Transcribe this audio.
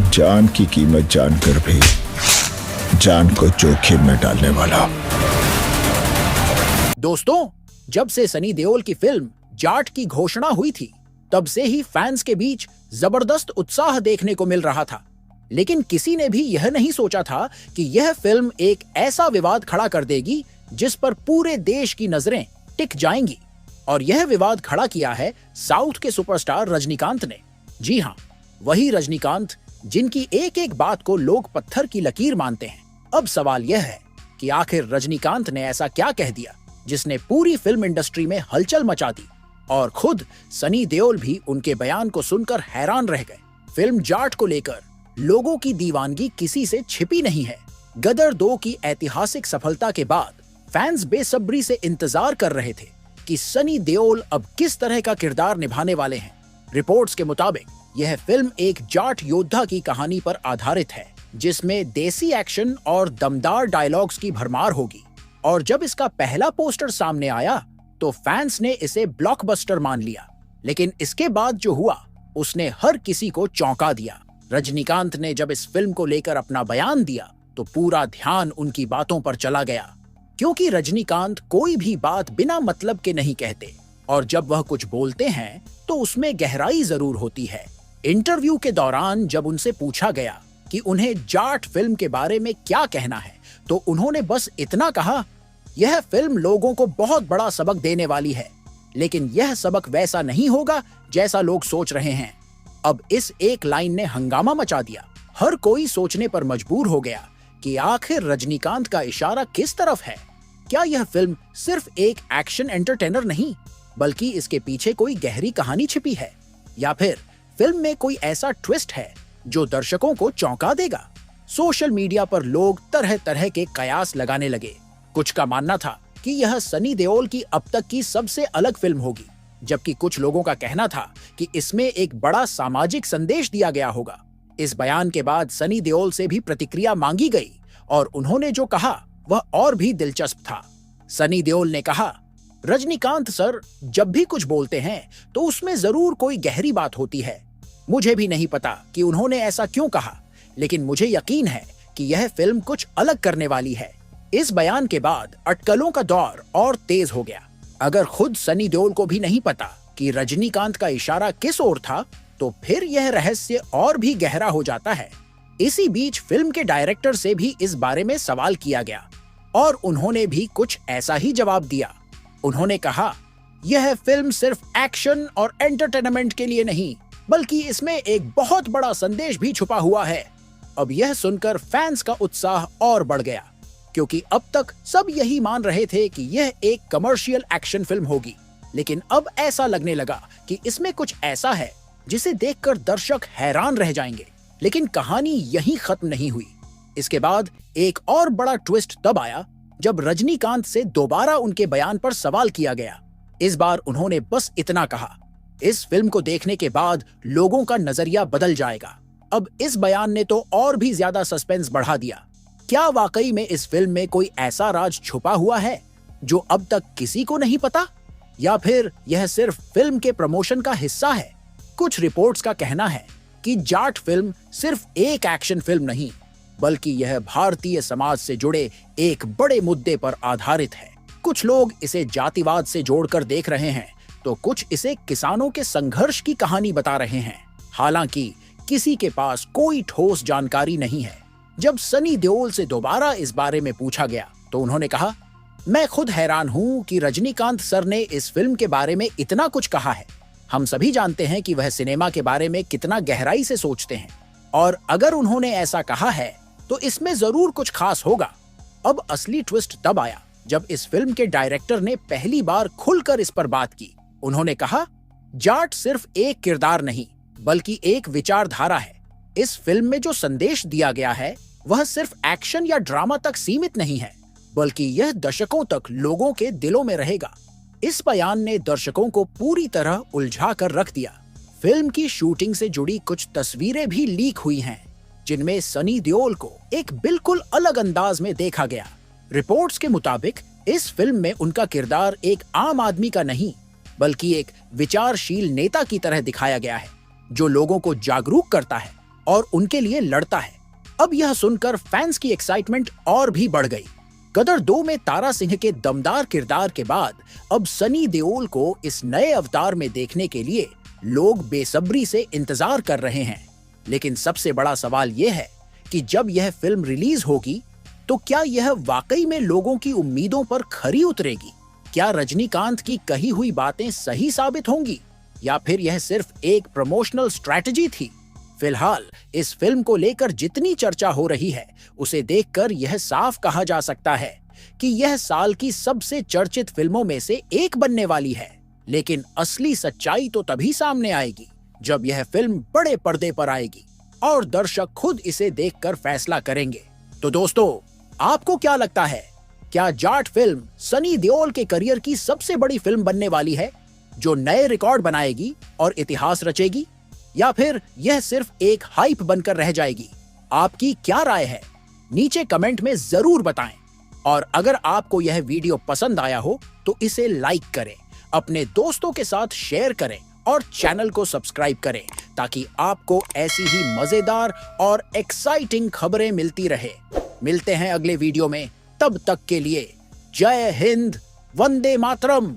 जान की कीमत जानकर भी जान को जोखिम में डालने वाला। दोस्तों, जब से सनी देओल की फिल्म जाट की घोषणा हुई थी, तब से ही फैंस के बीच जबरदस्त उत्साह देखने को मिल रहा था। लेकिन किसी ने भी यह नहीं सोचा था कि यह फिल्म एक ऐसा विवाद खड़ा कर देगी जिस पर पूरे देश की नजरें टिक जाएंगी। और यह विवाद खड़ा किया है साउथ के सुपरस्टार रजनीकांत ने। जी हाँ, वही रजनीकांत जिनकी एक एक बात को लोग पत्थर की लकीर मानते हैं। अब सवाल यह है कि आखिर रजनीकांत ने ऐसा क्या कह दिया जिसने पूरी फिल्म इंडस्ट्री में हलचल मचा दी, और खुद सनी देओल भी उनके बयान को सुनकर हैरान रह गए। फिल्म जाट को लेकर लोगों की दीवानगी किसी से छिपी नहीं है। गदर 2 की ऐतिहासिक सफलता के बाद फैंस बेसब्री से इंतजार कर रहे थे कि सनी देओल अब किस तरह का किरदार निभाने वाले हैं। रिपोर्ट्स के मुताबिक यह फिल्म एक जाट योद्धा की कहानी पर आधारित है, जिसमें देसी एक्शन और दमदार डायलॉग्स की भरमार होगी। और जब इसका पहला पोस्टर सामने आया तो फैंस ने इसे ब्लॉकबस्टर मान लिया। लेकिन इसके बाद जो हुआ उसने हर किसी को चौंका दिया। रजनीकांत ने जब इस फिल्म को लेकर अपना बयान दिया तो पूरा ध्यान उनकी बातों पर चला गया, क्योंकि रजनीकांत कोई भी बात बिना मतलब के नहीं कहते, और जब वह कुछ बोलते हैं तो उसमें गहराई जरूर होती है। इंटरव्यू के दौरान जब उनसे पूछा गया कि उन्हें जाट फिल्म के बारे में क्या कहना है, तो उन्होंने बस इतना कहा, यह फिल्म लोगों को बहुत बड़ा सबक देने वाली है, लेकिन यह सबक वैसा नहीं होगा जैसा लोग सोच रहे हैं। अब इस एक लाइन ने हंगामा मचा दिया। हर कोई सोचने पर मजबूर हो गया कि आखिर रजनीकांत का इशारा किस तरफ है। क्या यह फिल्म सिर्फ एक एक्शन एंटरटेनर नहीं, बल्कि इसके पीछे कोई गहरी कहानी छिपी है, या फिर फिल्म में कोई ऐसा ट्विस्ट है जो दर्शकों को चौंका देगा। सोशल मीडिया पर लोग तरह तरह के कयास लगाने लगे। कुछ का मानना था कि यह सनी देओल की अब तक की सबसे अलग फिल्म होगी, जबकि कुछ लोगों का कहना था कि इसमें एक बड़ा सामाजिक संदेश दिया गया होगा। इस बयान के बाद सनी देओल से भी प्रतिक्रिया मांगी गई, और उन्होंने जो कहा वह और भी दिलचस्प था। सनी देओल ने कहा, रजनीकांत सर जब भी कुछ बोलते हैं तो उसमें जरूर कोई गहरी बात होती है। मुझे भी नहीं पता कि उन्होंने ऐसा क्यों कहा, लेकिन मुझे यकीन है कि यह फिल्म कुछ अलग करने वाली है। इस बयान के बाद अटकलों का दौर और तेज हो गया। अगर खुद सनी देओल को भी नहीं पता कि रजनीकांत का इशारा किस ओर था, तो फिर यह रहस्य और भी गहरा हो जाता है। इसी बीच फिल्म के डायरेक्टर से भी इस बारे में सवाल किया गया, और उन्होंने भी कुछ ऐसा ही जवाब दिया। उन्होंने कहा, यह फिल्म सिर्फ एक्शन और एंटरटेनमेंट के लिए नहीं, बल्कि इसमें एक बहुत बड़ा संदेश भी छुपा हुआ है। अब यह सुनकर फैंस का उत्साह और बढ़ गया, क्योंकि अब तक सब यही मान रहे थे कि यह एक कमर्शियल एक्शन फिल्म होगी। लेकिन अब ऐसा लगने लगा कि इसमें कुछ ऐसा है जिसे देखकर दर्शक हैरान रह जाएंगे। लेकिन कहानी यहीं खत्म नहीं हुई। इसके बाद एक और बड़ा ट्विस्ट तब आया जब रजनीकांत से दोबारा उनके बयान पर सवाल किया गया। इस बार उन्होंने बस इतना कहा, इस फिल्म को देखने के बाद लोगों का नजरिया बदल जाएगा। अब इस बयान ने तो और भी ज्यादा सस्पेंस बढ़ा दिया। क्या वाकई में इस फिल्म में कोई ऐसा राज छुपा हुआ है जो अब तक किसी को नहीं पता, या फिर यह सिर्फ फिल्म के प्रमोशन का हिस्सा है? कुछ रिपोर्ट्स का कहना है कि जाट फिल्म सिर्फ एक एक्शन फिल्म नहीं, बल्कि यह भारतीय समाज से जुड़े एक बड़े मुद्दे पर आधारित है। कुछ लोग इसे जातिवाद से जोड़कर देख रहे हैं, तो कुछ इसे किसानों के संघर्ष की कहानी बता रहे हैं। हालांकि किसी के पास कोई ठोस जानकारी नहीं है। जब सनी देओल से दोबारा इस बारे में पूछा गया तो उन्होंने कहा, मैं खुद हैरान हूं कि रजनीकांत सर ने इस फिल्म के बारे में इतना कुछ कहा है। हम सभी जानते हैं कि वह सिनेमा के बारे में कितना गहराई से सोचते हैं, और अगर उन्होंने ऐसा कहा है तो इसमें जरूर कुछ खास होगा। अब असली ट्विस्ट तब आया जब इस फिल्म के डायरेक्टर ने पहली बार खुलकर इस पर बात की। उन्होंने कहा, जाट सिर्फ एक किरदार नहीं, बल्कि एक विचारधारा है। इस फिल्म में जो संदेश दिया गया है वह सिर्फ एक्शन या ड्रामा तक सीमित नहीं है, बल्कि यह दशकों तक लोगों के दिलों में रहेगा। इस बयान ने दर्शकों को पूरी तरह उलझा कर रख दिया। फिल्म की शूटिंग से जुड़ी कुछ तस्वीरें भी लीक हुई हैं, जिनमें सनी देओल को एक बिल्कुल अलग अंदाज में देखा गया। रिपोर्ट्स के मुताबिक इस फिल्म में उनका किरदार एक आम आदमी का नहीं, बल्कि एक विचारशील नेता की तरह दिखाया गया है, जो लोगों को जागरूक करता है। और उनके लिए लड़ता है। अब यह सुनकर फैंस की एक्साइटमेंट और भी बढ़ गई। गदर 2 में तारा सिंह के दमदार किरदार के बाद अब सनी देओल को इस नए अवतार में देखने के लिए लोग बेसब्री से इंतजार कर रहे हैं। लेकिन सबसे बड़ा सवाल यह है कि जब यह फिल्म रिलीज होगी तो क्या यह वाकई में लोगों की उम्मीदों पर खरी उतरेगी? क्या रजनीकांत की कही हुई बातें सही साबित होंगी या फिर यह सिर्फ एक प्रमोशनल स्ट्रैटेजी थी? फिलहाल इस फिल्म को लेकर जितनी चर्चा हो रही है उसे देखकर यह साफ कहा जा सकता है कि यह साल की सबसे चर्चित फिल्मों में से एक बनने वाली है। लेकिन असली सच्चाई तो तभी सामने आएगी जब यह फिल्म बड़े पर्दे पर आएगी और दर्शक खुद इसे देखकर फैसला करेंगे। तो दोस्तों, आपको क्या लगता है? क्या जाट फिल्म सनी देओल के करियर की सबसे बड़ी फिल्म बनने वाली है जो नए रिकॉर्ड बनाएगी और इतिहास रचेगी, या फिर यह सिर्फ एक हाइप बनकर रह जाएगी? आपकी क्या राय है? नीचे कमेंट में जरूर बताएं। और अगर आपको यह वीडियो पसंद आया हो तो इसे लाइक करें, अपने दोस्तों के साथ शेयर करें और चैनल को सब्सक्राइब करें ताकि आपको ऐसी ही मजेदार और एक्साइटिंग खबरें मिलती रहे। मिलते हैं अगले वीडियो में, तब तक के लिए जय हिंद, वंदे मातरम।